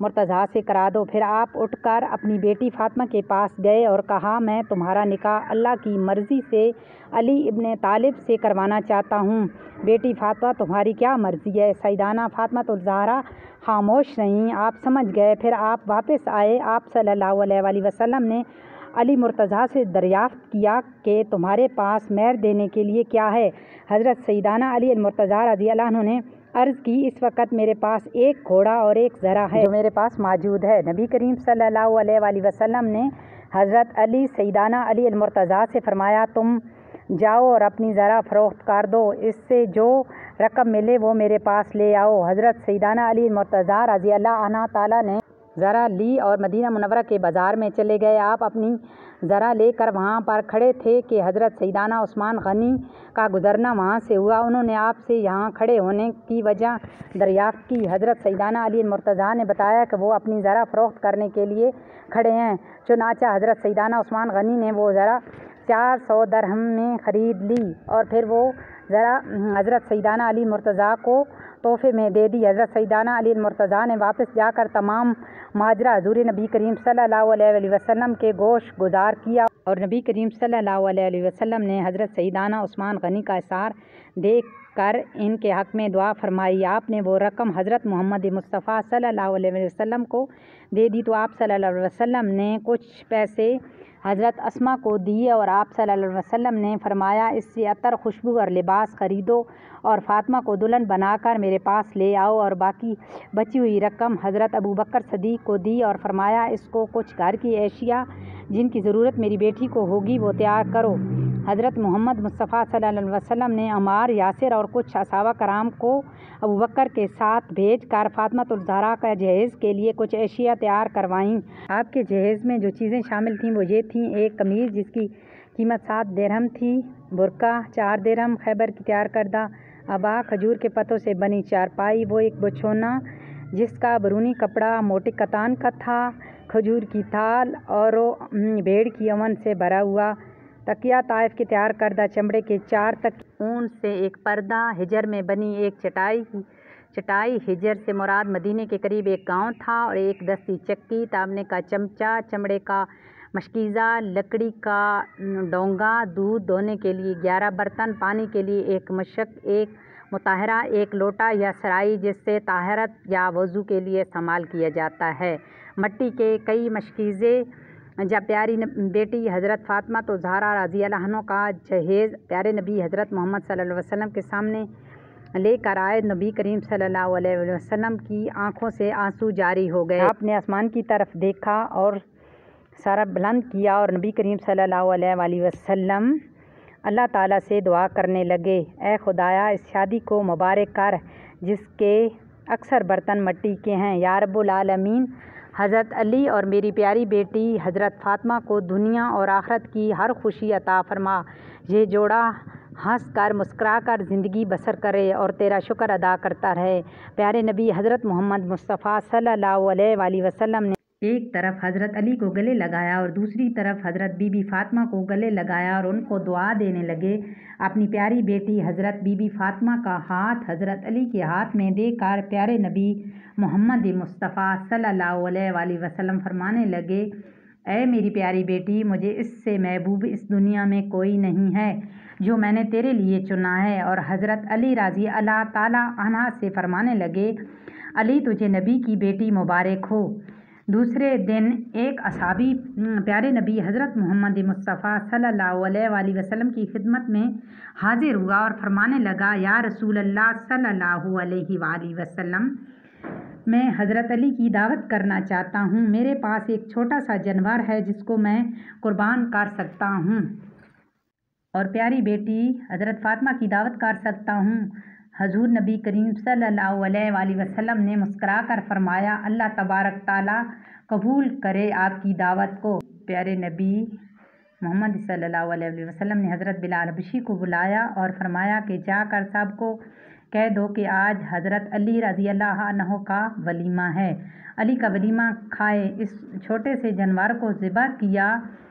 مرتضیٰ سے کرا دو۔ پھر آپ اٹھ کر اپنی بیٹی فاطمہ کے پاس گئے اور کہا میں تمہارا نکاح اللہ کی مرضی سے علی ابن طالب سے کروانا چاہتا ہوں۔ بیٹی فاطمہ تمہاری کیا مرضی ہے؟ سیدانہ فاطمہ الزہرا خاموش رہیں۔ آپ سمجھ گئے۔ پھر آپ واپس آئے۔ آپ صلی اللہ علیہ وآلہ وسلم نے علی مرتضیٰ سے دریافت کیا کہ تمہارے پاس مہر دینے کے لیے کیا ہے؟ حضرت سیدانہ علی المرتضیٰ رضی اللہ عنہ نے عرض کی اس وقت میرے پاس ایک گھوڑا اور ایک زرہ ہے جو میرے پاس موجود ہے۔ نبی کریم صلی اللہ علیہ وآلہ وسلم نے حضرت علی سیدانہ علی المرتضیٰ سے فرمایا تم جاؤ اور اپنی زرہ فروخت کر دو، اس سے جو رقم ملے وہ میرے پاس لے آؤ۔ حضرت سیدانہ علی المرتضیٰ رضی اللہ عنہ تعالیٰ نے زرہ لی اور مدینہ منورہ کے بازار میں چلے گئے۔ آپ اپنی زرہ لے کر وہاں پر کھڑے تھے کہ حضرت سیدانہ عثمان غنی کا گزرنا وہاں سے ہوا۔ انہوں نے آپ سے یہاں کھڑے ہونے کی وجہ دریافت کی۔ حضرت سیدانہ علی المرتضیٰ نے بتایا کہ وہ اپنی زرہ فروخت کرنے کے لیے کھڑے ہیں۔ چنانچہ حضرت سیدانہ عثمان غنی نے وہ زرہ 400 درہم میں خرید لی اور پھر وہ زرہ حضرت سیدانہ علی المرتضیٰ کو تحفے میں دے دی۔ حضرت سیدانہ علی المرتضیٰ نے واپس جا کر تمام ماجرا حضور نبی کریم صلی اللہ علیہ وآلہ وسلم کے گوش گزار کیا اور نبی کریم صلی اللہ علیہ وآلہ وسلم نے حضرت سیدانہ عثمان غنی کا اثار دیکھ کر ان کے حق میں دعا فرمائی۔ آپ نے وہ رقم حضرت محمد مصطفیٰ صلی اللہ علیہ وآلہ وسلم کو دے دی تو آپ صلی اللہ علیہ وسلم نے کچھ پیسے حضرت اسما کو دیے اور آپ صلی اللہ علیہ وسلم نے فرمایا اس سے عطر، خوشبو اور لباس خریدو اور فاطمہ کو دلہن بنا کر میرے پاس لے آؤ، اور باقی بچی ہوئی رقم حضرت ابوبکر صدیق کو دی اور فرمایا اس کو کچھ گھر کی اشیاء جن کی ضرورت میری بیٹی کو ہوگی وہ تیار کرو۔ حضرت محمد مصطفیٰ صلی اللہ علیہ وسلم نے عمار، یاسر اور کچھ صحابہ کرام کو ابوبکر کے ساتھ بھیج کر فاطمہ الزہرا کا جہیز کے لیے کچھ اشیاء تیار کروائیں۔ آپ کے جہیز میں جو چیزیں شامل تھیں وہ یہ تھیں: ایک قمیض جس کی قیمت 7 درہم تھی، برقع 4 درہم، خیبر کی تیار کردہ ابا، کھجور کے پتوں سے بنی چارپائی، وہ ایک بچھونا جس کا برونی کپڑا موٹی کتان کا تھا، کھجور کی تھال اور بھیڑ کی اون سے بھرا ہوا تکیہ، طائف کے تیار کردہ چمڑے کے 4 تکیے، اون سے ایک پردہ، حجر میں بنی ایک چٹائی، حجر سے مراد مدینے کے قریب ایک گاؤں تھا، اور ایک دستی چکی، تانبے کا چمچہ، چمڑے کا مشکیزہ، لکڑی کا ڈونگا، دودھ دھونے کے لیے 11 برتن، پانی کے لیے ایک مشک، ایک مطہرہ، ایک لوٹا یا سرائی جس سے طہارت یا وضو کے لیے استعمال کیا جاتا ہے، مٹی کے کئی مشکیزے۔ جب پیاری بیٹی حضرت فاطمہ الزہرا رضی اللہ عنہ کا جہیز پیارے نبی حضرت محمد صلی اللہ علیہ وسلم کے سامنے لے کر آئے، نبی کریم صلی اللہ علیہ وسلم کی آنکھوں سے آنسو جاری ہو گئے۔ آپ نے آسمان کی طرف دیکھا اور سر بلند کیا اور نبی کریم صلی اللہ علیہ وآلہ وسلم اللہ تعالیٰ سے دعا کرنے لگے: اے خدایا اس شادی کو مبارک کر جس کے اکثر برتن مٹی کے ہیں، یا رب العالمین حضرت علی اور میری پیاری بیٹی حضرت فاطمہ کو دنیا اور آخرت کی ہر خوشی عطا فرما، یہ جوڑا ہنس کر مسکرا کر زندگی بسر کرے اور تیرا شکر ادا کرتا رہے۔ پیارے نبی حضرت محمد مصطفیٰ صلی اللہ علیہ وآلہ وسلم نے ایک طرف حضرت علی کو گلے لگایا اور دوسری طرف حضرت بی بی فاطمہ کو گلے لگایا اور ان کو دعا دینے لگے۔ اپنی پیاری بیٹی حضرت بی بی فاطمہ کا ہاتھ حضرت علی کے ہاتھ میں دے کر پیارے نبی محمد مصطفیٰ صلی اللہ علیہ وآلہ وسلم فرمانے لگے: اے میری پیاری بیٹی، مجھے اس سے محبوب اس دنیا میں کوئی نہیں ہے جو میں نے تیرے لیے چنا ہے۔ اور حضرت علی رضی اللہ تعالیٰ عنہ سے فرمانے لگے: علی تجھے نبی کی بیٹی مبارک ہو۔ دوسرے دن ایک اصحابی پیارے نبی حضرت محمد مصطفیٰ صلی اللہ علیہ وآلہ وسلم کی خدمت میں حاضر ہوا اور فرمانے لگا: یا رسول اللہ صلی اللہ علیہ وآلہ وسلم، میں حضرت علی کی دعوت کرنا چاہتا ہوں۔ میرے پاس ایک چھوٹا سا جانور ہے جس کو میں قربان کر سکتا ہوں اور پیاری بیٹی حضرت فاطمہ کی دعوت کر سکتا ہوں۔ حضور نبی کریم صلی اللہ علیہ وآلہ وسلم نے مسکرا کر فرمایا: اللہ تبارک تعالیٰ قبول کرے آپ کی دعوت کو۔ پیارے نبی محمد صلی اللہ علیہ وسلم نے حضرت بلال حبشی کو بلایا اور فرمایا کہ جا کر سب کو کہہ دو کہ آج حضرت علی رضی اللہ عنہ کا ولیمہ ہے، علی کا ولیمہ کھائے۔ اس چھوٹے سے جانور کو ذبح کیا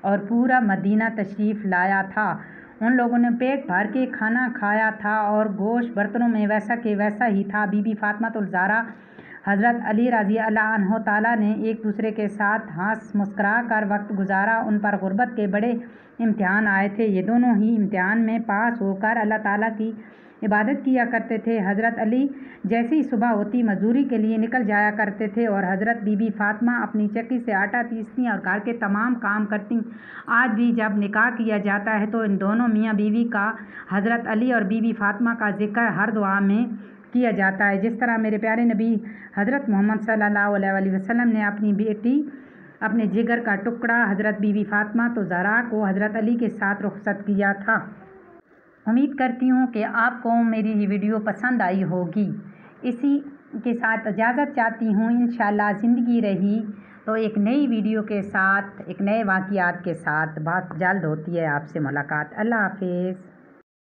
اور پورا مدینہ تشریف لایا تھا۔ ان لوگوں نے پیٹ بھر کے کھانا کھایا تھا اور گوشت برتنوں میں ویسا کہ ویسا ہی تھا۔ بی بی فاطمہ الزہرا حضرت علی رضی اللہ عنہ تعالیٰ نے ایک دوسرے کے ساتھ ہنس مسکرا کر وقت گزارا۔ ان پر غربت کے بڑے امتحان آئے تھے، یہ دونوں ہی امتحان میں پاس ہو کر اللہ تعالیٰ کی عبادت کیا کرتے تھے۔ حضرت علی جیسے ہی صبح ہوتی مزدوری کے لیے نکل جایا کرتے تھے اور حضرت بی بی فاطمہ اپنی چکی سے آٹا پیستی اور گھر کے تمام کام کرتی۔ آج بھی جب نکاح کیا جاتا ہے تو ان دونوں میاں بیوی کا، حضرت علی اور بی بی فاطمہ کا ذکر ہر دعا میں کیا جاتا ہے۔ جس طرح میرے پیارے نبی حضرت محمد صلی اللہ علیہ وسلم نے اپنی بیٹی، اپنے جگر کا ٹکڑا حضرت بی بی فاطمہ زہرا کو حضرت علی کے ساتھ رخصت کیا تھا۔ امید کرتی ہوں کہ آپ کو میری یہ ویڈیو پسند آئی ہوگی۔ اسی کے ساتھ اجازت چاہتی ہوں، انشاءاللہ زندگی رہی تو ایک نئی ویڈیو کے ساتھ، ایک نئے واقعات کے ساتھ بہت جلد ہوتی ہے آپ سے ملاقات۔ اللہ حافظ۔